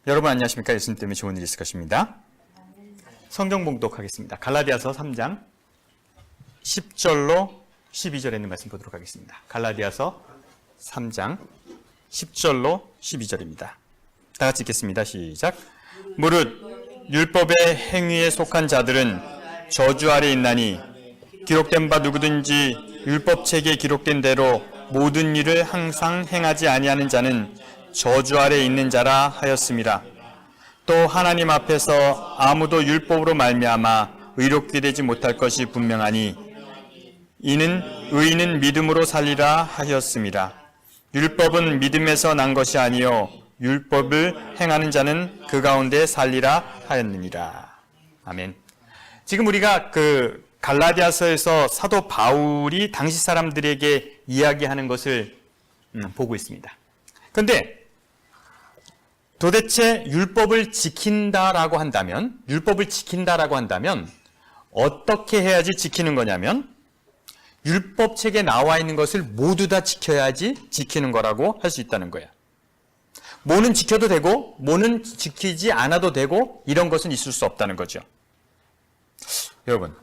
여러분 안녕하십니까? 예수님 때문에 좋은 일이 있을 것입니다. 성경 봉독하겠습니다. 갈라디아서 3장 10절로 12절에 있는 말씀 보도록 하겠습니다. 갈라디아서 3장 10절로 12절입니다. 다 같이 읽겠습니다. 시작. 무릇 율법의 행위에 속한 자들은 저주 아래 있나니 기록된 바 누구든지 율법책에 기록된 대로 모든 일을 항상 행하지 아니하는 자는 저주 아래 있는 자라 하였음이라. 또 하나님 앞에서 아무도 율법으로 말미암아 의롭게 되지 못할 것이 분명하니 이는 의인은 믿음으로 살리라 하였음이라. 율법은 믿음에서 난 것이 아니요 율법을 행하는 자는 그 가운데 살리라 하였느니라. 아멘. 지금 우리가 갈라디아서에서 사도 바울이 당시 사람들에게 이야기하는 것을 보고 있습니다. 그런데 도대체 율법을 지킨다라고 한다면 어떻게 해야지 지키는 거냐면 율법책에 나와 있는 것을 모두 다 지켜야지 지키는 거라고 할 수 있다는 거야. 뭐는 지켜도 되고 뭐는 지키지 않아도 되고 이런 것은 있을 수 없다는 거죠. 여러분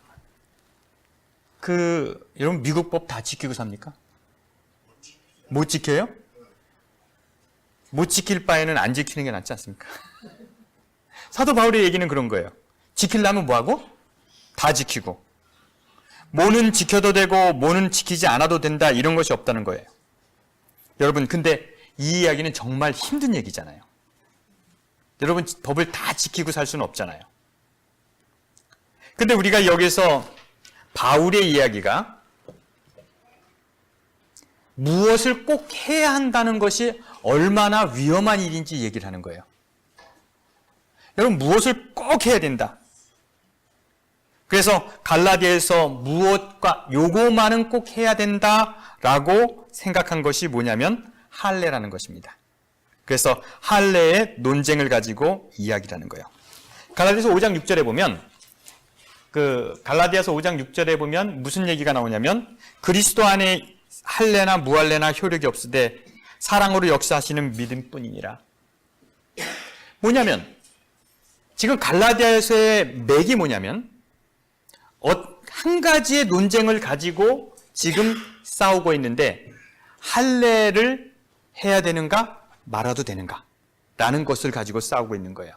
여러분 미국 법 다 지키고 삽니까? 못 지켜요? 못 지킬 바에는 안 지키는 게 낫지 않습니까? 사도 바울의 얘기는 그런 거예요. 지키려면 뭐하고? 다 지키고. 뭐는 지켜도 되고 뭐는 지키지 않아도 된다 이런 것이 없다는 거예요. 여러분 근데 이 이야기는 정말 힘든 얘기잖아요. 여러분 법을 다 지키고 살 수는 없잖아요. 근데 우리가 여기서 바울의 이야기가 무엇을 꼭 해야 한다는 것이 얼마나 위험한 일인지 얘기를 하는 거예요. 여러분 무엇을 꼭 해야 된다. 그래서 갈라디아에서 무엇과 요거만은 꼭 해야 된다라고 생각한 것이 뭐냐면 할례라는 것입니다. 그래서 할례의 논쟁을 가지고 이야기를 하는 거예요. 갈라디아서 5장 6절에 보면 갈라디아서 5장 6절에 보면 무슨 얘기가 나오냐면 그리스도 안에 할례나 무할례나 효력이 없으되 사랑으로 역사하시는 믿음뿐이니라. 뭐냐면 지금 갈라디아서의 맥이 뭐냐면 한 가지의 논쟁을 가지고 지금 싸우고 있는데 할례를 해야 되는가 말아도 되는가 라는 것을 가지고 싸우고 있는 거예요.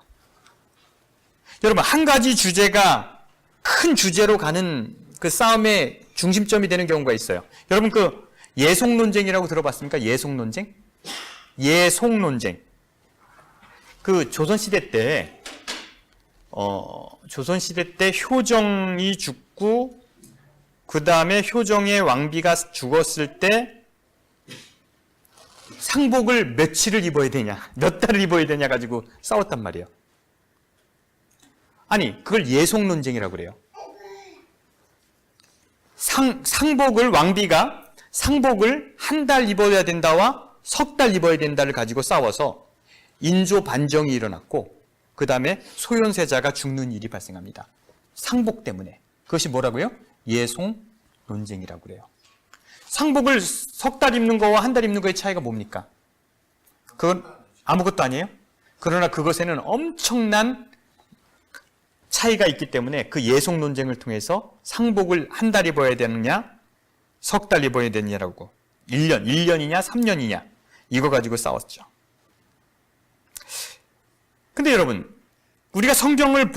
여러분 한 가지 주제가 큰 주제로 가는 그 싸움의 중심점이 되는 경우가 있어요. 여러분 예속 논쟁이라고 들어봤습니까? 예속 논쟁? 예속 논쟁. 조선시대 때 효정이 죽고 그 다음에 효정의 왕비가 죽었을 때 상복을 며칠을 입어야 되냐, 몇 달을 입어야 되냐 가지고 싸웠단 말이에요. 아니, 그걸 예속 논쟁이라고 그래요. 왕비가 상복을 한 달 입어야 된다와 석 달 입어야 된다를 가지고 싸워서 인조 반정이 일어났고 그 다음에 소현세자가 죽는 일이 발생합니다. 상복 때문에. 그것이 뭐라고요? 예속 논쟁이라고 그래요. 상복을 석 달 입는 거와 한 달 입는 거의 차이가 뭡니까? 그건 아무것도 아니에요? 그러나 그것에는 엄청난 차이가 있기 때문에 그 예속 논쟁을 통해서 상복을 한 달 입어야 되느냐 석 달 입어야 되느냐라고 1년이냐 3년이냐 이거 가지고 싸웠죠. 근데 여러분 우리가 성경을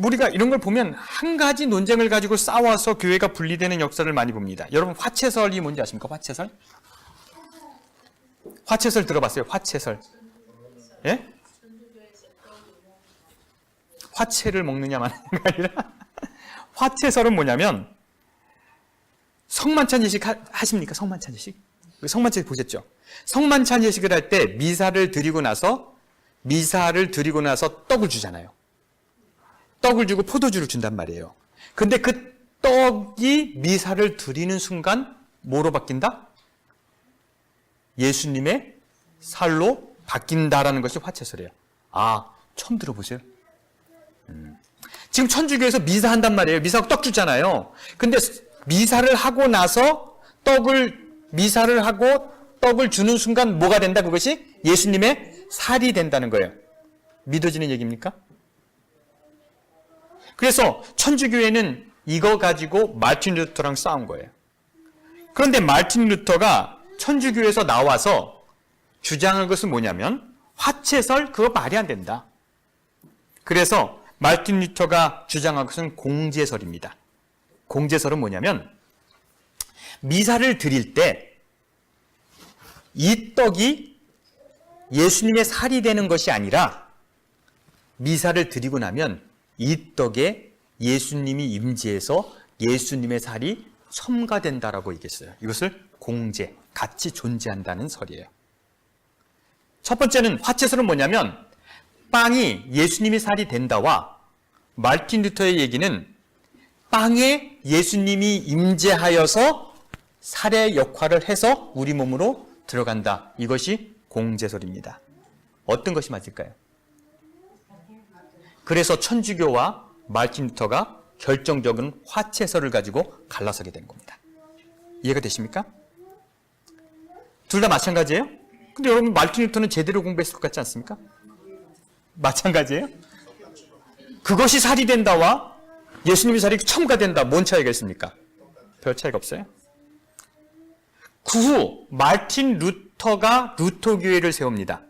우리가 이런 걸 보면 한 가지 논쟁을 가지고 싸워서 교회가 분리되는 역사를 많이 봅니다. 여러분 화채설이 뭔지 아십니까? 화채설? 화채설 들어봤어요? 화채설. 예? 화채를 먹느냐 마느냐가 아니라 화채설은 뭐냐면 성만찬 예식 하십니까? 성만찬 예식? 성만찬 예식 보셨죠? 성만찬 예식을 할 때 미사를 드리고 나서 떡을 주잖아요. 떡을 주고 포도주를 준단 말이에요. 근데 그 떡이 미사를 드리는 순간 뭐로 바뀐다? 예수님의 살로 바뀐다라는 것이 화채설이에요. 아, 처음 들어보세요? 지금 천주교에서 미사한단 말이에요. 미사하고 떡 주잖아요. 근데 미사를 하고 나서 미사를 하고 떡을 주는 순간 뭐가 된다? 그것이 예수님의 살이 된다는 거예요. 믿어지는 얘기입니까? 그래서 천주교회는 이거 가지고 마틴 루터랑 싸운 거예요. 그런데 마틴 루터가 천주교에서 나와서 주장한 것은 뭐냐면 화채설 그거 말이 안 된다. 그래서 마틴 루터가 주장한 것은 공제설입니다. 공제설은 뭐냐면 미사를 드릴 때 이 떡이 예수님의 살이 되는 것이 아니라 미사를 드리고 나면 이 떡에 예수님이 임재해서 예수님의 살이 첨가된다라고 얘기했어요. 이것을 공제, 같이 존재한다는 설이에요. 첫 번째는 화채설은 뭐냐면 빵이 예수님의 살이 된다와 마틴 루터의 얘기는 빵에 예수님이 임재하여서 살의 역할을 해서 우리 몸으로 들어간다. 이것이 공제설입니다. 어떤 것이 맞을까요? 그래서 천주교와 마틴 루터가 결정적인 화채설을 가지고 갈라서게 된 겁니다. 이해가 되십니까? 둘 다 마찬가지예요? 근데 여러분 마틴 루터는 제대로 공부했을 것 같지 않습니까? 마찬가지예요? 그것이 살이 된다와 예수님의 살이 첨가된다. 뭔 차이가 있습니까? 별 차이가 없어요. 그 후 마틴 루터가 루터교회를 세웁니다.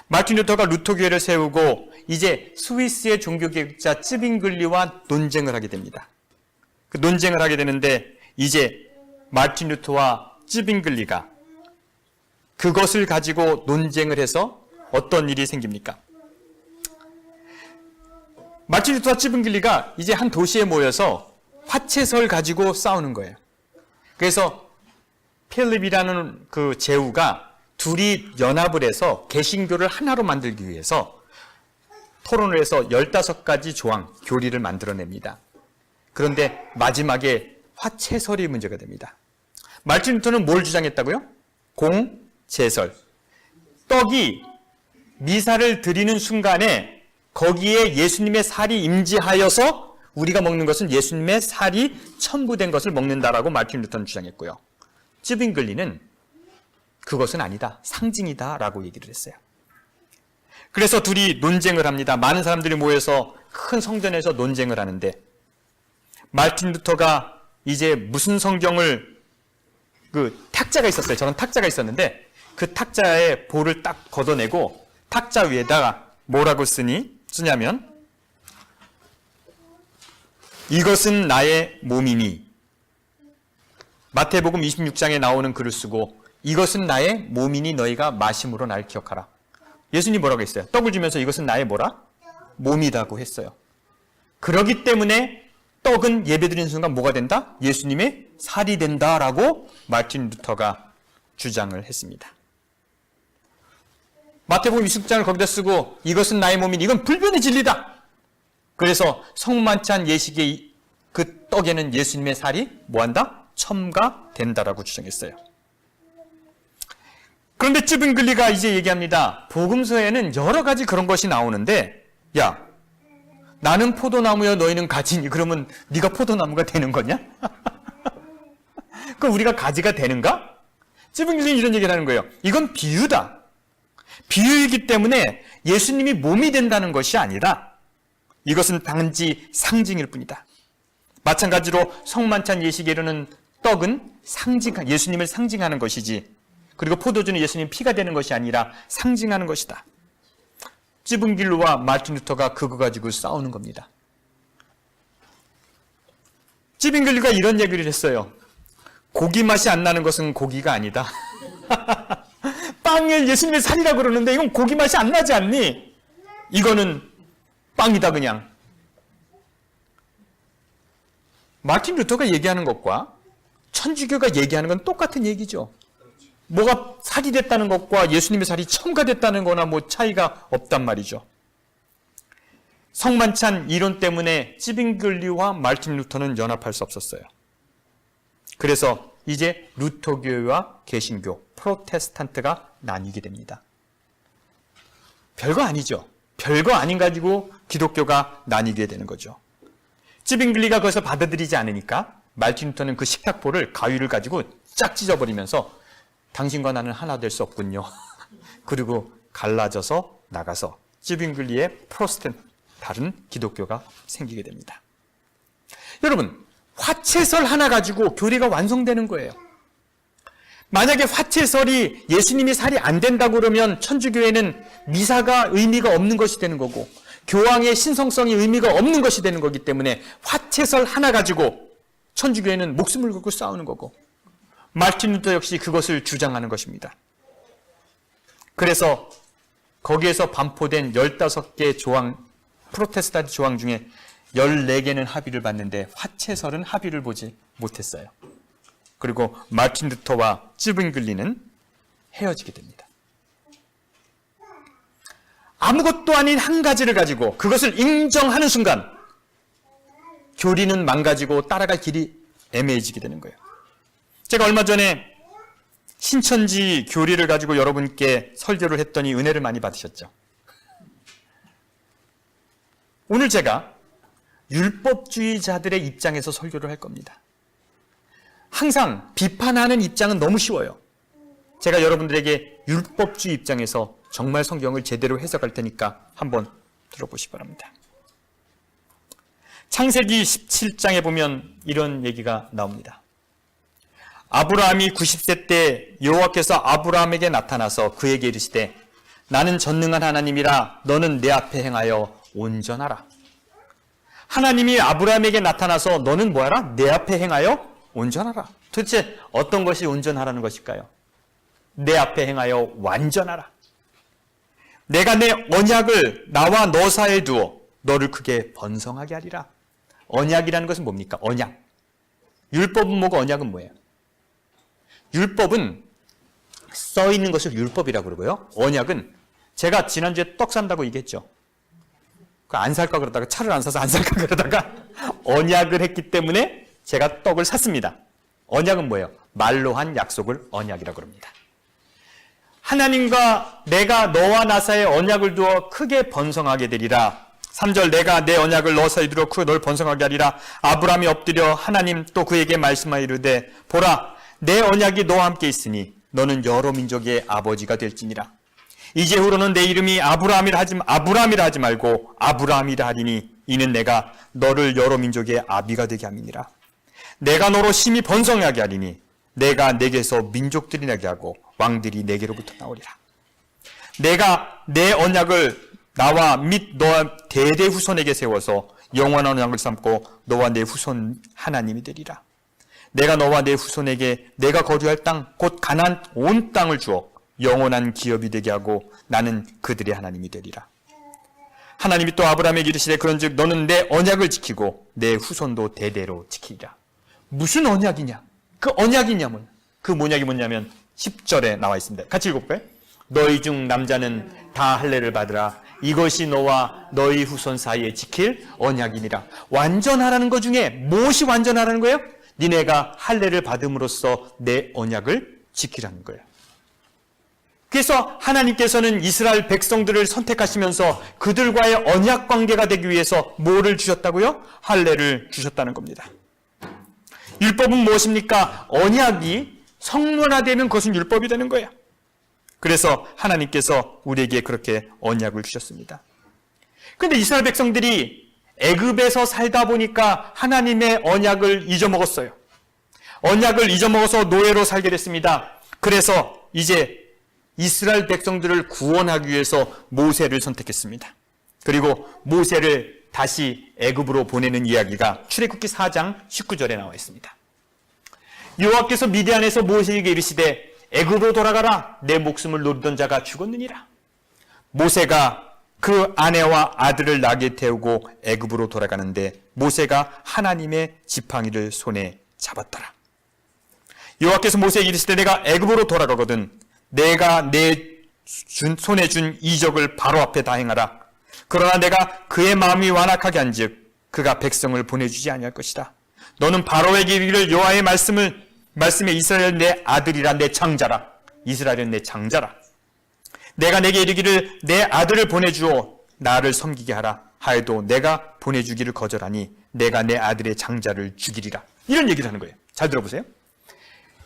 마틴 루터가 루터교회를 세우고 이제 스위스의 종교개혁자 쯔빙글리와 논쟁을 하게 됩니다. 그 논쟁을 하게 되는데 이제 마틴 루터와 쯔빙글리가 그것을 가지고 논쟁을 해서 어떤 일이 생깁니까? 마틴 루터와 쯔빙글리가 이제 한 도시에 모여서 화채설 가지고 싸우는 거예요. 그래서 필립이라는 그 제후가 둘이 연합을 해서 개신교를 하나로 만들기 위해서 토론을 해서 15가지 조항, 교리를 만들어냅니다. 그런데 마지막에 화채설이 문제가 됩니다. 마틴 루터는 뭘 주장했다고요? 공제설. 떡이 미사를 드리는 순간에 거기에 예수님의 살이 임재하여서 우리가 먹는 것은 예수님의 살이 첨부된 것을 먹는다라고 마틴 루터는 주장했고요. 쯔빙글리는 그것은 아니다. 상징이다 라고 얘기를 했어요. 그래서 둘이 논쟁을 합니다. 많은 사람들이 모여서 큰 성전에서 논쟁을 하는데 마틴 루터가 이제 무슨 성경을 그 탁자가 있었어요. 저런 탁자가 있었는데 그 탁자에 볼을 딱 걷어내고 탁자 위에다가 뭐라고 쓰냐면 이것은 나의 몸이니 마태복음 26장에 나오는 글을 쓰고 이것은 나의 몸이니 너희가 마심으로 날 기억하라. 예수님이 뭐라고 했어요? 떡을 주면서 이것은 나의 뭐라? 몸이라고 했어요. 그렇기 때문에 떡은 예배드리는 순간 뭐가 된다? 예수님의 살이 된다라고 마틴 루터가 주장을 했습니다. 마태복음 26장을 거기다 쓰고 이것은 나의 몸이니 이건 불변의 진리다. 그래서 성만찬 예식의 그 떡에는 예수님의 살이 뭐한다? 첨가된다라고 주장했어요. 그런데 쯔빙글리가 이제 얘기합니다. 복음서에는 여러 가지 그런 것이 나오는데 야, 나는 포도나무여 너희는 가지니 그러면 네가 포도나무가 되는 거냐? 그럼 우리가 가지가 되는가? 쯔빙글리는 이런 얘기를 하는 거예요. 이건 비유다. 비유이기 때문에 예수님이 몸이 된다는 것이 아니라 이것은 단지 상징일 뿐이다. 마찬가지로 성만찬 예식에 이르는 떡은 예수님을 상징하는 것이지 그리고 포도주는 예수님 피가 되는 것이 아니라 상징하는 것이다. 쯔빙글리와 마틴 루터가 그거 가지고 싸우는 겁니다. 쯔빙글리가 이런 얘기를 했어요. 고기 맛이 안 나는 것은 고기가 아니다. 빵을 예수님의 살이라고 그러는데 이건 고기 맛이 안 나지 않니? 이거는 빵이다 그냥. 마틴 루터가 얘기하는 것과 천주교가 얘기하는 건 똑같은 얘기죠. 뭐가 살이 됐다는 것과 예수님의 살이 첨가됐다는 거나 뭐 차이가 없단 말이죠. 성만찬 이론 때문에 쯔빙글리와 마틴 루터는 연합할 수 없었어요. 그래서 이제 루터교회와 개신교, 프로테스탄트가 나뉘게 됩니다. 별거 아니죠. 별거 아닌 가지고 기독교가 나뉘게 되는 거죠. 쯔빙글리가 그것을 받아들이지 않으니까 마틴 루터는 그 식탁보를 가위를 가지고 쫙 찢어버리면서 당신과 나는 하나 될 수 없군요. 그리고 갈라져서 나가서 찌빙글리의 프로테스탄트 기독교가 생기게 됩니다. 여러분, 화채설 하나 가지고 교리가 완성되는 거예요. 만약에 화채설이 예수님이 살이 안 된다고 그러면 천주교회는 미사가 의미가 없는 것이 되는 거고 교황의 신성성이 의미가 없는 것이 되는 거기 때문에 화채설 하나 가지고 천주교회는 목숨을 걸고 싸우는 거고 마르틴 루터 역시 그것을 주장하는 것입니다. 그래서 거기에서 반포된 15개 조항, 프로테스탄트 조항 중에 14개는 합의를 봤는데 화채설은 합의를 보지 못했어요. 그리고 마르틴 루터와 찌빙글리는 헤어지게 됩니다. 아무것도 아닌 한 가지를 가지고 그것을 인정하는 순간 교리는 망가지고 따라갈 길이 애매해지게 되는 거예요. 제가 얼마 전에 신천지 교리를 가지고 여러분께 설교를 했더니 은혜를 많이 받으셨죠. 오늘 제가 율법주의자들의 입장에서 설교를 할 겁니다. 항상 비판하는 입장은 너무 쉬워요. 제가 여러분들에게 율법주의 입장에서 정말 성경을 제대로 해석할 테니까 한번 들어보시기 바랍니다. 창세기 17장에 보면 이런 얘기가 나옵니다. 아브라함이 90세 때 여호와께서 아브라함에게 나타나서 그에게 이르시되 나는 전능한 하나님이라 너는 내 앞에 행하여 온전하라. 하나님이 아브라함에게 나타나서 너는 뭐하라? 내 앞에 행하여 온전하라. 도대체 어떤 것이 온전하라는 것일까요? 내 앞에 행하여 완전하라. 내가 내 언약을 나와 너 사이에 두어 너를 크게 번성하게 하리라. 언약이라는 것은 뭡니까? 언약. 율법은 뭐고 언약은 뭐예요? 율법은 써 있는 것을 율법이라고 그러고요. 언약은 제가 지난주에 떡 산다고 얘기했죠. 안 살까 그러다가 차를 안 사서 안 살까 그러다가 언약을 했기 때문에 제가 떡을 샀습니다. 언약은 뭐예요? 말로 한 약속을 언약이라고 합니다. 하나님과 내가 너와 나 사이에 언약을 두어 크게 번성하게 되리라. 3절 내가 내 언약을 너 사이에 두어 크게 널 번성하게 하리라. 아브라함이 엎드려 하나님 또 그에게 말씀하여 이르되 보라 내 언약이 너와 함께 있으니 너는 여러 민족의 아버지가 될지니라. 이제후로는 내 이름이 아브라함이라 하지 말고 아브라함이라 하리니 이는 내가 너를 여러 민족의 아비가 되게 함이니라. 내가 너로 심히 번성하게 하리니 내가 내게서 민족들이 나게 하고 왕들이 내게로부터 나오리라. 내가 내 언약을 나와 및 너와 대대 후손에게 세워서 영원한 언약을 삼고 너와 내 후손 하나님이 되리라. 내가 너와 내 후손에게 내가 거주할 땅 곧 가나안 온 땅을 주어 영원한 기업이 되게 하고 나는 그들의 하나님이 되리라. 하나님이 또 아브라함에게 이르시되 그런즉 너는 내 언약을 지키고 내 후손도 대대로 지키리라. 무슨 언약이냐? 그 언약이냐 그 언약이 뭐냐면 10절에 나와 있습니다. 같이 읽어볼까요? 너희 중 남자는 다 할례를 받으라. 이것이 너와 너희 후손 사이에 지킬 언약이니라. 완전하라는 것 중에 무엇이 완전하라는 거예요? 니네가 할례를 받음으로써 내 언약을 지키라는 거예요. 그래서 하나님께서는 이스라엘 백성들을 선택하시면서 그들과의 언약 관계가 되기 위해서 뭐를 주셨다고요? 할례를 주셨다는 겁니다. 율법은 무엇입니까? 언약이 성문화되면 그것은 율법이 되는 거예요. 그래서 하나님께서 우리에게 그렇게 언약을 주셨습니다. 그런데 이스라엘 백성들이 애굽에서 살다 보니까 하나님의 언약을 잊어먹었어요. 언약을 잊어먹어서 노예로 살게 됐습니다. 그래서 이제 이스라엘 백성들을 구원하기 위해서 모세를 선택했습니다. 그리고 모세를 다시 애굽으로 보내는 이야기가 출애굽기 4장 19절에 나와 있습니다. 여호와께서 미디안에서 모세에게 이르시되 애굽으로 돌아가라. 내 목숨을 노리던 자가 죽었느니라. 모세가 그 아내와 아들을 낙에 태우고 애굽으로 돌아가는데 모세가 하나님의 지팡이를 손에 잡았더라. 여호와께서 모세에게 이르시되 내가 애굽으로 돌아가거든 내가 내 손에 준 이적을 바로 앞에 다 행하라. 그러나 내가 그의 마음이 완악하게 한즉 그가 백성을 보내주지 아니할 것이다. 너는 바로에게 이르기를 여호와의 말씀에 이스라엘은 내 아들이라 내 장자라. 이스라엘은 내 장자라. 내가 내게 이르기를 내 아들을 보내주어 나를 섬기게 하라 하여도 내가 보내주기를 거절하니 내가 내 아들의 장자를 죽이리라. 이런 얘기를 하는 거예요. 잘 들어보세요.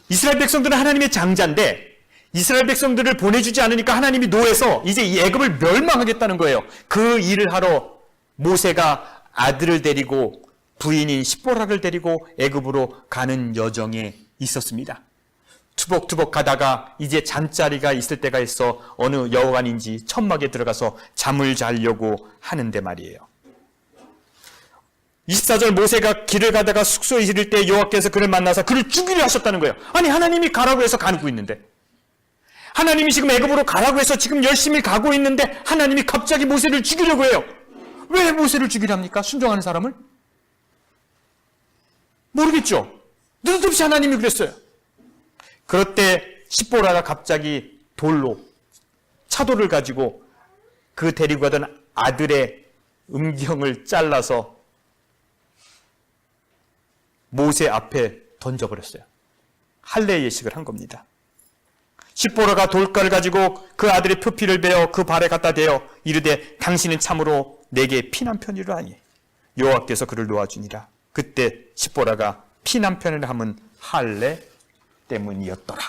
이스라엘 백성들은 하나님의 장자인데 이스라엘 백성들을 보내주지 않으니까 하나님이 노해서 이제 이 애굽을 멸망하겠다는 거예요. 그 일을 하러 모세가 아들을 데리고 부인인 시보라를 데리고 애굽으로 가는 여정에 있었습니다. 투벅투벅 가다가 이제 잠자리가 있을 때가 있어 어느 여관인지 천막에 들어가서 잠을 자려고 하는데 말이에요. 24절 모세가 길을 가다가 숙소에 이를 때 여호와께서 그를 만나서 그를 죽이려 하셨다는 거예요. 아니 하나님이 가라고 해서 가고 있는데, 하나님이 지금 애굽으로 가라고 해서 지금 열심히 가고 있는데 하나님이 갑자기 모세를 죽이려고 해요. 왜 모세를 죽이려 합니까? 순종하는 사람을? 모르겠죠. 느닷없이 하나님이 그랬어요. 그럴 때 십보라가 갑자기 돌로 차돌을 가지고 그 데리고 가던 아들의 음경을 잘라서 모세 앞에 던져버렸어요. 할례 예식을 한 겁니다. 십보라가 돌가를 가지고 그 아들의 표피를 베어 그 발에 갖다 대어 이르되 당신은 참으로 내게 피난편이라 하니 여호와께서 그를 놓아주니라. 그때 십보라가 피난편을 함은 할례 때문이었더라.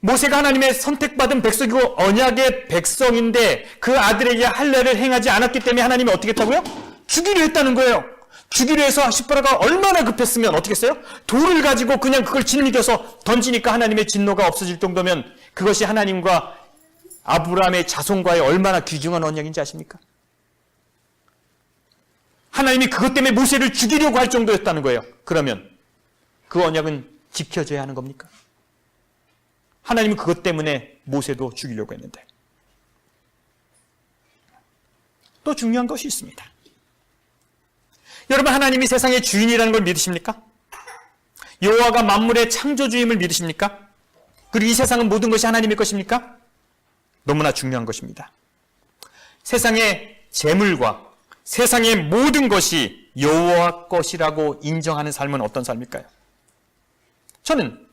모세가 하나님의 선택받은 백성이고 언약의 백성인데 그 아들에게 할례를 행하지 않았기 때문에 하나님이 어떻게 했다고요? 죽이려 했다는 거예요. 죽이려 해서 십보라가 얼마나 급했으면 어떻게 했어요? 돌을 가지고 그냥 그걸 짓이겨서 던지니까 하나님의 진노가 없어질 정도면 그것이 하나님과 아브라함의 자손과의 얼마나 귀중한 언약인지 아십니까? 하나님이 그것 때문에 모세를 죽이려고 할 정도였다는 거예요. 그러면 그 언약은 지켜져야 하는 겁니까? 하나님은 그것 때문에 모세도 죽이려고 했는데. 또 중요한 것이 있습니다. 여러분, 하나님이 세상의 주인이라는 걸 믿으십니까? 여호와가 만물의 창조주임을 믿으십니까? 그리고 이 세상은 모든 것이 하나님의 것입니까? 너무나 중요한 것입니다. 세상의 재물과 세상의 모든 것이 여호와 것이라고 인정하는 삶은 어떤 삶일까요? 저는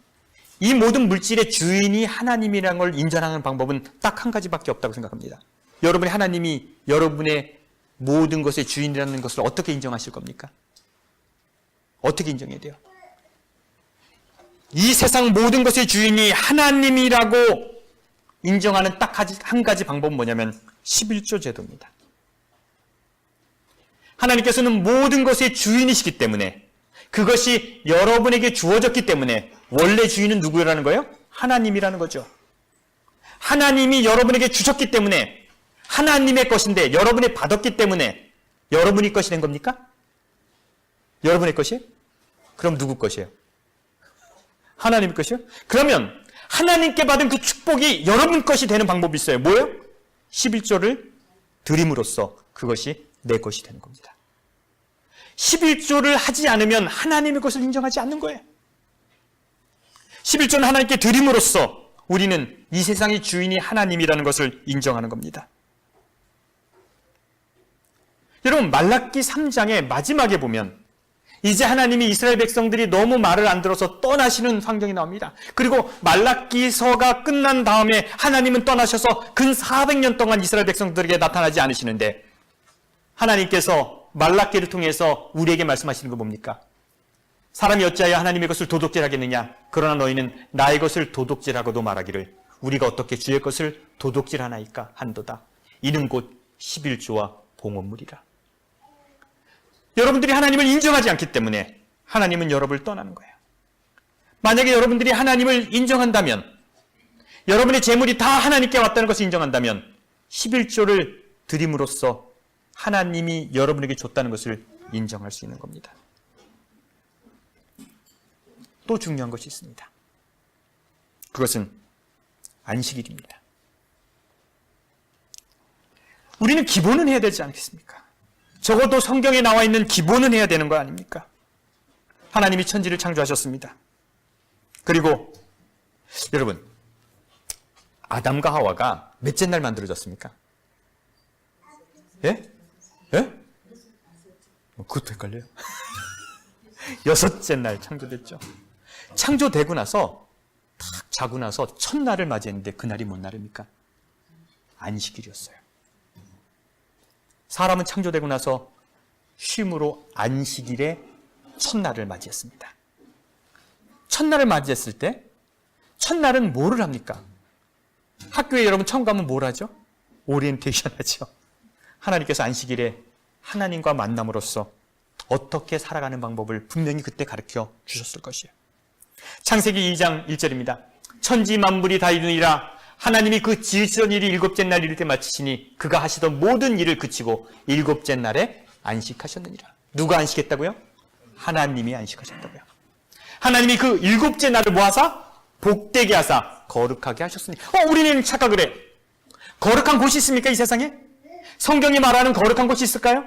이 모든 물질의 주인이 하나님이라는 걸 인정하는 방법은 딱 한 가지밖에 없다고 생각합니다. 여러분이 하나님이 여러분의 모든 것의 주인이라는 것을 어떻게 인정하실 겁니까? 어떻게 인정해야 돼요? 이 세상 모든 것의 주인이 하나님이라고 인정하는 딱 한 가지 방법은 뭐냐면 11조 제도입니다. 하나님께서는 모든 것의 주인이시기 때문에, 그것이 여러분에게 주어졌기 때문에 원래 주인은 누구라는 거예요? 하나님이라는 거죠. 하나님이 여러분에게 주셨기 때문에 하나님의 것인데 여러분이 받았기 때문에 여러분이 것이 된 겁니까? 여러분의 것이에요? 그럼 누구 것이에요? 하나님 것이요? 그러면 하나님께 받은 그 축복이 여러분 것이 되는 방법이 있어요. 뭐예요? 11조를 드림으로써 그것이 내 것이 되는 겁니다. 11조를 하지 않으면 하나님의 것을 인정하지 않는 거예요. 11조는 하나님께 드림으로써 우리는 이 세상의 주인이 하나님이라는 것을 인정하는 겁니다. 여러분, 말라기 3장의 마지막에 보면 이제 하나님이 이스라엘 백성들이 너무 말을 안 들어서 떠나시는 환경이 나옵니다. 그리고 말라기서가 끝난 다음에 하나님은 떠나셔서 근 400년 동안 이스라엘 백성들에게 나타나지 않으시는데 하나님께서 말라기를 통해서 우리에게 말씀하시는 거 뭡니까? 사람이 어찌하여 하나님의 것을 도둑질하겠느냐? 그러나 너희는 나의 것을 도둑질하고도 말하기를 우리가 어떻게 주의 것을 도둑질하나이까 한도다. 이는 곧 11조와 봉헌물이라. 여러분들이 하나님을 인정하지 않기 때문에 하나님은 여러분을 떠나는 거예요. 만약에 여러분들이 하나님을 인정한다면, 여러분의 재물이 다 하나님께 왔다는 것을 인정한다면 11조를 드림으로써 하나님이 여러분에게 줬다는 것을 인정할 수 있는 겁니다. 또 중요한 것이 있습니다. 그것은 안식일입니다. 우리는 기본은 해야 되지 않겠습니까? 적어도 성경에 나와 있는 기본은 해야 되는 거 아닙니까? 하나님이 천지를 창조하셨습니다. 그리고 여러분, 아담과 하와가 몇째 날 만들어졌습니까? 예? 예? 그것도 헷갈려요. 6째 날 창조됐죠. 창조되고 나서 탁 자고 나서 첫날을 맞이했는데 그날이 뭔 날입니까? 안식일이었어요. 사람은 창조되고 나서 쉼으로 안식일의 첫날을 맞이했습니다. 첫날을 맞이했을 때 첫날은 뭐를 합니까? 학교에 여러분 처음 가면 뭘 하죠? 오리엔테이션 하죠. 하나님께서 안식일에 하나님과 만남으로써 어떻게 살아가는 방법을 분명히 그때 가르쳐 주셨을 것이에요. 창세기 2장 1절입니다. 천지 만물이 다 이루니라. 하나님이 그 지으시던 일이 일곱째 날 이룰 때 마치시니 그가 하시던 모든 일을 그치고 일곱째 날에 안식하셨느니라. 누가 안식했다고요? 하나님이 안식하셨다고요. 하나님이 그 일곱째 날을 모아서 복되게 하사 거룩하게 하셨으니 우리는 착각을 해. 거룩한 곳이 있습니까? 이 세상에? 성경이 말하는 거룩한 곳이 있을까요?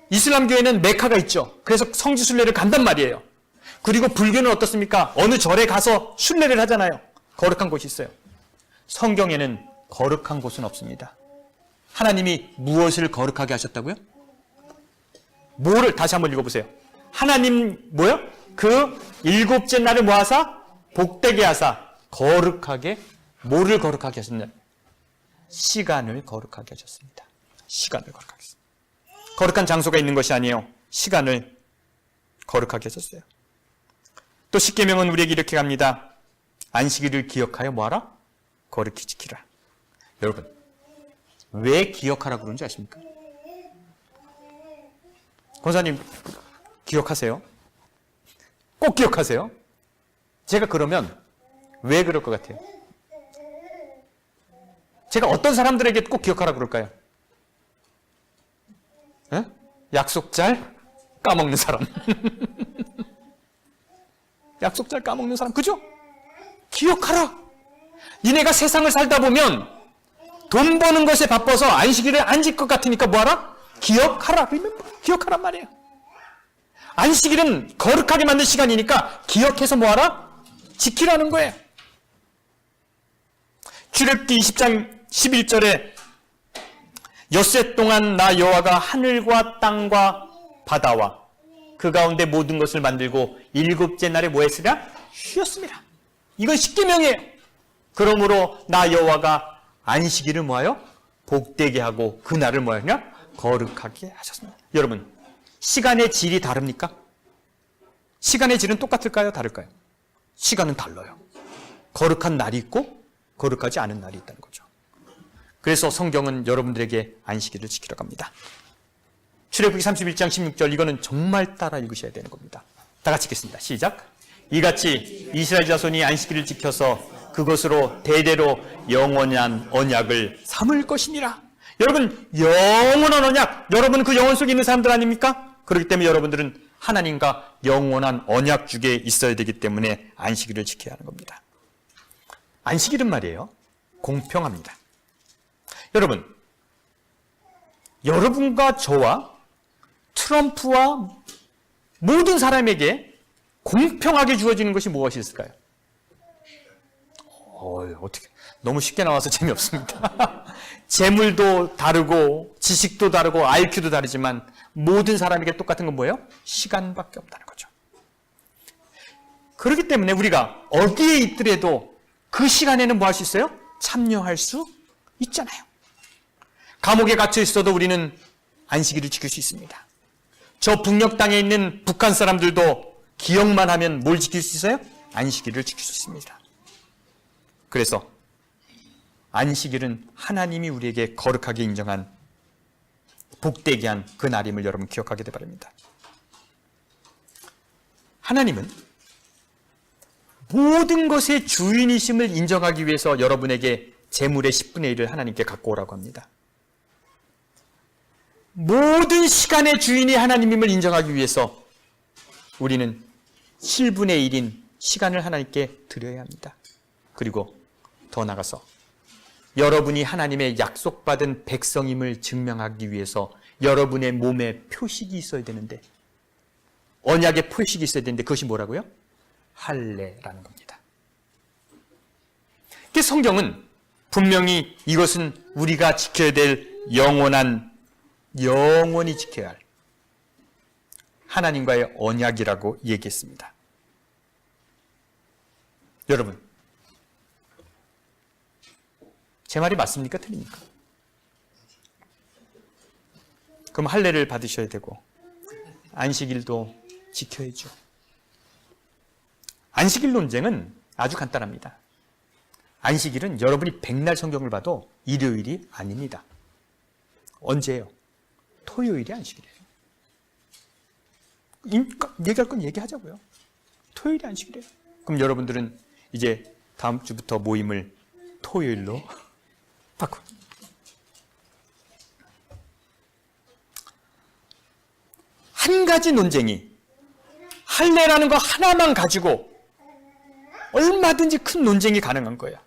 이슬람교에는 메카가 있죠. 그래서 성지순례를 간단 말이에요. 그리고 불교는 어떻습니까? 어느 절에 가서 순례를 하잖아요. 거룩한 곳이 있어요. 성경에는 거룩한 곳은 없습니다. 하나님이 무엇을 거룩하게 하셨다고요? 뭐를 다시 한번 읽어보세요. 하나님 뭐요? 그 일곱째 날을 모아서 복되게 하사 거룩하게 뭐를 거룩하게 하셨냐? 시간을 거룩하게 하셨습니다. 시간을 거룩하게 하셨습니다. 거룩한 장소가 있는 것이 아니에요. 시간을 거룩하게 하셨어요. 또 십계명은 우리에게 이렇게 갑니다. 안식일을 기억하여 뭐하라? 거룩히 지키라. 여러분, 왜 기억하라고 그러는지 아십니까? 권사님, 기억하세요? 꼭 기억하세요. 제가 그러면 왜 그럴 것 같아요? 제가 어떤 사람들에게 꼭 기억하라고 그럴까요? 에? 약속 잘 까먹는 사람. 약속 잘 까먹는 사람, 그죠? 기억하라. 니네가 세상을 살다 보면 돈 버는 것에 바빠서 안식일을 안 지킬 것 같으니까 뭐하라? 기억하라. 그러면 기억하란 말이에요. 안식일은 거룩하게 만든 시간이니까 기억해서 뭐하라? 지키라는 거예요. 출애굽기 20장 11절에 엿새 동안 나 여호와가 하늘과 땅과 바다와 그 가운데 모든 것을 만들고 일곱째 날에 뭐 했으랴? 쉬었습니다. 이건 십계명이에요. 그러므로 나 여호와가 안식일을 뭐하여? 복되게 하고 그 날을 뭐하냐? 거룩하게 하셨습니다. 여러분, 시간의 질이 다릅니까? 시간의 질은 똑같을까요? 다를까요? 시간은 달라요. 거룩한 날이 있고 거룩하지 않은 날이 있다는 거죠. 그래서 성경은 여러분들에게 안식일을 지키라고 합니다. 출애굽기 31장 16절, 이거는 정말 따라 읽으셔야 되는 겁니다. 다 같이 읽겠습니다. 시작. 이같이 이스라엘 자손이 안식일을 지켜서 그것으로 대대로 영원한 언약을 삼을 것이니라. 여러분, 영원한 언약, 여러분 그 영혼 속에 있는 사람들 아닙니까? 그렇기 때문에 여러분들은 하나님과 영원한 언약 중에 있어야 되기 때문에 안식일을 지켜야 하는 겁니다. 안식일은 말이에요, 공평합니다. 여러분, 여러분과 저와 트럼프와 모든 사람에게 공평하게 주어지는 것이 무엇이 있을까요? 어떻게 너무 쉽게 나와서 재미없습니다. 재물도 다르고 지식도 다르고 IQ도 다르지만 모든 사람에게 똑같은 건 뭐예요? 시간밖에 없다는 거죠. 그렇기 때문에 우리가 어디에 있더라도 그 시간에는 뭐 할 수 있어요? 참여할 수 있잖아요. 감옥에 갇혀 있어도 우리는 안식일을 지킬 수 있습니다. 저 북녘 땅에 있는 북한 사람들도 기억만 하면 뭘 지킬 수 있어요? 안식일을 지킬 수 있습니다. 그래서 안식일은 하나님이 우리에게 거룩하게 인정한 복되게 한 그 날임을 여러분 기억하게 되기 바랍니다. 하나님은 모든 것의 주인이심을 인정하기 위해서 여러분에게 재물의 10분의 1을 하나님께 갖고 오라고 합니다. 모든 시간의 주인이 하나님임을 인정하기 위해서 우리는 7분의 1인 시간을 하나님께 드려야 합니다. 그리고 더 나아가서 여러분이 하나님의 약속받은 백성임을 증명하기 위해서 여러분의 몸에 표식이 있어야 되는데, 언약의 표식이 있어야 되는데 그것이 뭐라고요? 할례라는 겁니다. 성경은 분명히 이것은 우리가 지켜야 될 영원히 지켜야 할 하나님과의 언약이라고 얘기했습니다. 여러분, 제 말이 맞습니까? 틀립니까? 그럼 할례를 받으셔야 되고 안식일도 지켜야죠. 안식일 논쟁은 아주 간단합니다. 안식일은 여러분이 백날 성경을 봐도 일요일이 아닙니다. 언제예요? 토요일이 안식일이에요. 얘기할 건 얘기하자고요. 토요일이 안식일이에요. 그럼 여러분들은 이제 다음 주부터 모임을 토요일로 바꿔. 한 가지 논쟁이 할례라는 거 하나만 가지고 얼마든지 큰 논쟁이 가능한 거예요.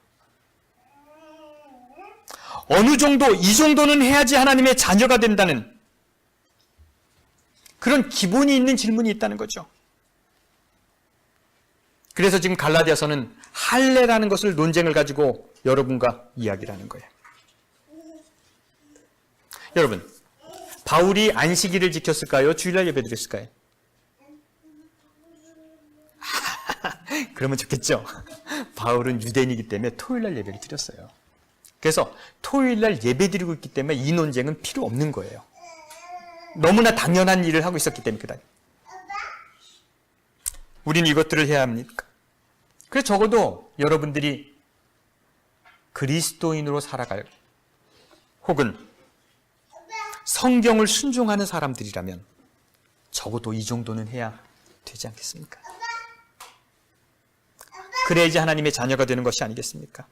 어느 정도, 이 정도는 해야지 하나님의 자녀가 된다는 그런 기본이 있는 질문이 있다는 거죠. 그래서 지금 갈라디아서는 할례라는 것을 논쟁을 가지고 여러분과 이야기를 하는 거예요. 여러분, 바울이 안식일을 지켰을까요? 주일날 예배 드렸을까요? 그러면 좋겠죠. 바울은 유대인이기 때문에 토요일날 예배를 드렸어요. 그래서 토요일날 예배 드리고 있기 때문에 이 논쟁은 필요 없는 거예요. 너무나 당연한 일을 하고 있었기 때문에 그다. 우리는 이것들을 해야 합니까? 그래서 적어도 여러분들이 그리스도인으로 살아갈 혹은 성경을 순종하는 사람들이라면 적어도 이 정도는 해야 되지 않겠습니까? 그래야지 하나님의 자녀가 되는 것이 아니겠습니까?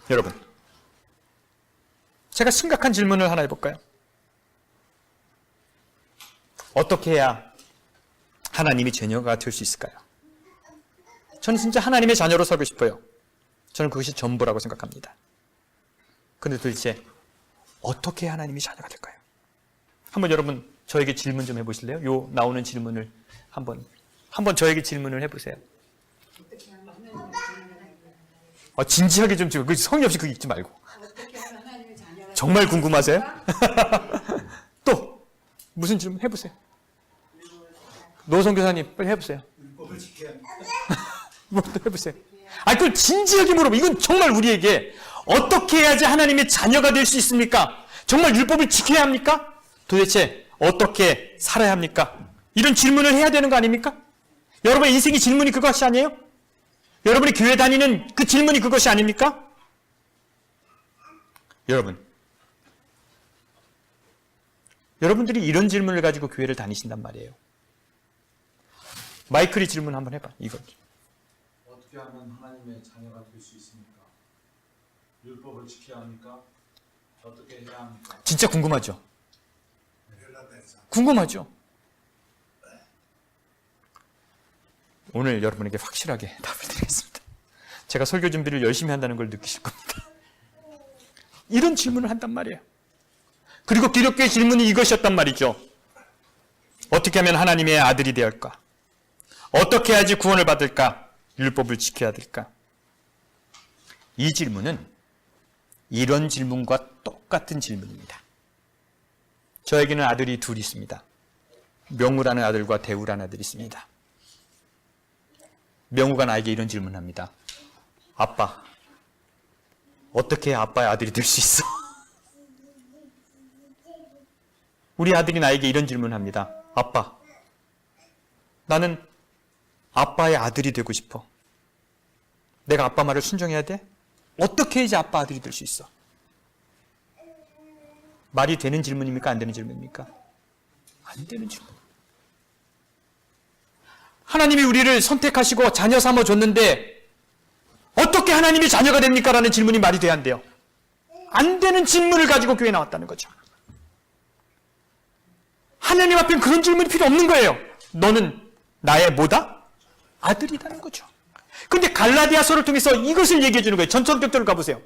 여러분, 제가 심각한 질문을 하나 해볼까요? 어떻게 해야 하나님이 자녀가 될 수 있을까요? 저는 진짜 하나님의 자녀로 살고 싶어요. 저는 그것이 전부라고 생각합니다. 그런데 도대체 어떻게 해야 하나님이 자녀가 될까요? 한번 여러분 저에게 질문 좀 해보실래요? 요 나오는 질문을 한번 저에게 질문을 해보세요. 진지하게 좀 지금 성의 없이 그거 읽지 말고. 정말 궁금하세요? 또 무슨 질문 해보세요. 노성 교사님 빨리 해보세요. 율법을 지켜야 합니다. 또 해보세요. 그걸 진지하게 물어봐. 이건 정말 우리에게 어떻게 해야지 하나님의 자녀가 될 수 있습니까? 정말 율법을 지켜야 합니까? 도대체 어떻게 살아야 합니까? 이런 질문을 해야 되는 거 아닙니까? 여러분의 인생의 질문이 그것이 아니에요? 여러분이 교회 다니는 그 질문이 그것이 아닙니까? 여러분들이 이런 질문을 가지고 교회를 다니신단 말이에요. 마이클이 질문 한번 해봐. 이거. 어떻게 하면 하나님의 자녀가 될 수 있습니까? 율법을 지켜야 합니까? 어떻게 해야 합니까? 진짜 궁금하죠? 궁금하죠? 오늘 여러분에게 확실하게 답을 드리겠습니다. 제가 설교 준비를 열심히 한다는 걸 느끼실 겁니다. 이런 질문을 한단 말이에요. 그리고 기독교의 질문이 이것이었단 말이죠. 어떻게 하면 하나님의 아들이 되었을까? 어떻게 해야지 구원을 받을까? 율법을 지켜야 될까? 이 질문은 이런 질문과 똑같은 질문입니다. 저에게는 아들이 둘이 있습니다. 명우라는 아들과 대우라는 아들이 있습니다. 명우가 나에게 이런 질문을 합니다. 아빠, 어떻게 해야 아빠의 아들이 될 수 있어? 우리 아들이 나에게 이런 질문을 합니다. 아빠, 나는 아빠의 아들이 되고 싶어. 내가 아빠 말을 순종해야 돼? 어떻게 해야지 아빠 아들이 될 수 있어? 말이 되는 질문입니까? 안 되는 질문입니까? 안 되는 질문. 하나님이 우리를 선택하시고 자녀 삼아줬는데 어떻게 하나님이 자녀가 됩니까? 라는 질문이 말이 돼야 한대요. 안 되는 질문을 가지고 교회에 나왔다는 거죠. 하나님 앞엔 그런 질문이 필요 없는 거예요. 너는 나의 뭐다? 아들이라는 거죠. 그런데 갈라디아서를 통해서 이것을 얘기해 주는 거예요. 전성격들을 가보세요.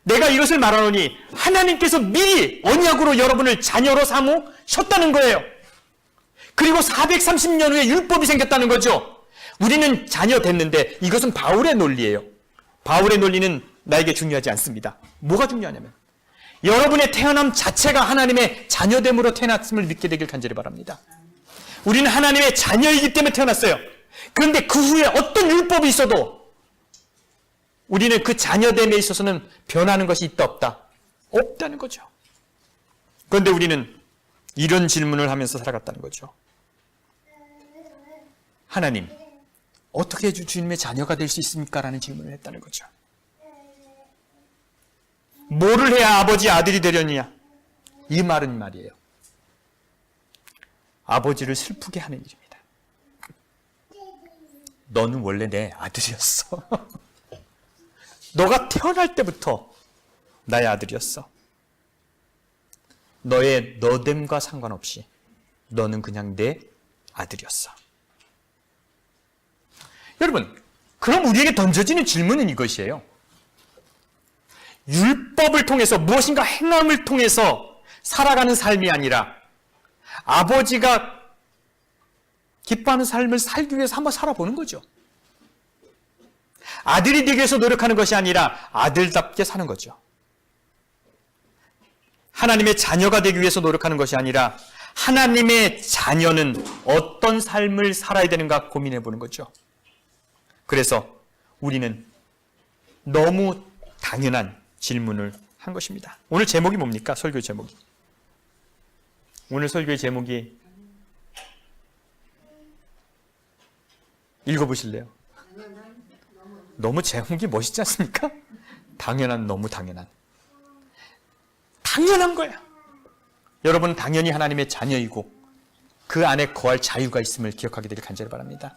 내가 이것을 말하노니 하나님께서 미리 언약으로 여러분을 자녀로 삼으셨다는 거예요. 그리고 430년 후에 율법이 생겼다는 거죠. 우리는 자녀 됐는데 이것은 바울의 논리예요. 바울의 논리는 나에게 중요하지 않습니다. 뭐가 중요하냐면 여러분의 태어남 자체가 하나님의 자녀됨으로 태어났음을 믿게 되길 간절히 바랍니다. 우리는 하나님의 자녀이기 때문에 태어났어요. 그런데 그 후에 어떤 율법이 있어도 우리는 그 자녀됨에 있어서는 변하는 것이 있다 없다? 없다는 거죠. 그런데 우리는 이런 질문을 하면서 살아갔다는 거죠. 하나님, 어떻게 주님의 자녀가 될 수 있습니까? 라는 질문을 했다는 거죠. 뭐를 해야 아버지 아들이 되려느냐? 이 말은 말이에요. 아버지를 슬프게 하는 일입니다. 너는 원래 내 아들이었어. 너가 태어날 때부터 나의 아들이었어. 너의 너됨과 상관없이 너는 그냥 내 아들이었어. 여러분, 그럼 우리에게 던져지는 질문은 이것이에요. 율법을 통해서 무엇인가 행함을 통해서 살아가는 삶이 아니라 아버지가 기뻐하는 삶을 살기 위해서 한번 살아보는 거죠. 아들이 되기 위해서 노력하는 것이 아니라 아들답게 사는 거죠. 하나님의 자녀가 되기 위해서 노력하는 것이 아니라 하나님의 자녀는 어떤 삶을 살아야 되는가 고민해 보는 거죠. 그래서 우리는 너무 당연한 질문을 한 것입니다. 오늘 제목이 뭡니까? 설교 제목이. 오늘 설교의 제목이 읽어보실래요? 너무 제목이 멋있지 않습니까? 당연한, 너무 당연한. 당연한 거야. 여러분 당연히 하나님의 자녀이고 그 안에 거할 자유가 있음을 기억하게 되길 간절히 바랍니다.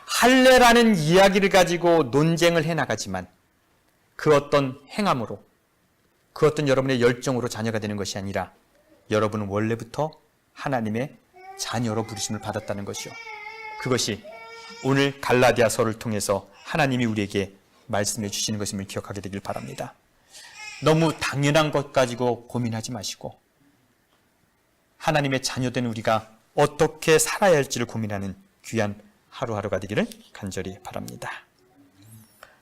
할례라는 이야기를 가지고 논쟁을 해나가지만 그 어떤 행함으로 그 어떤 여러분의 열정으로 자녀가 되는 것이 아니라 여러분은 원래부터 하나님의 자녀로 부르심을 받았다는 것이요. 그것이 오늘 갈라디아서를 통해서 하나님이 우리에게 말씀해 주시는 것임을 기억하게 되길 바랍니다. 너무 당연한 것 가지고 고민하지 마시고 하나님의 자녀된 우리가 어떻게 살아야 할지를 고민하는 귀한 하루하루가 되기를 간절히 바랍니다.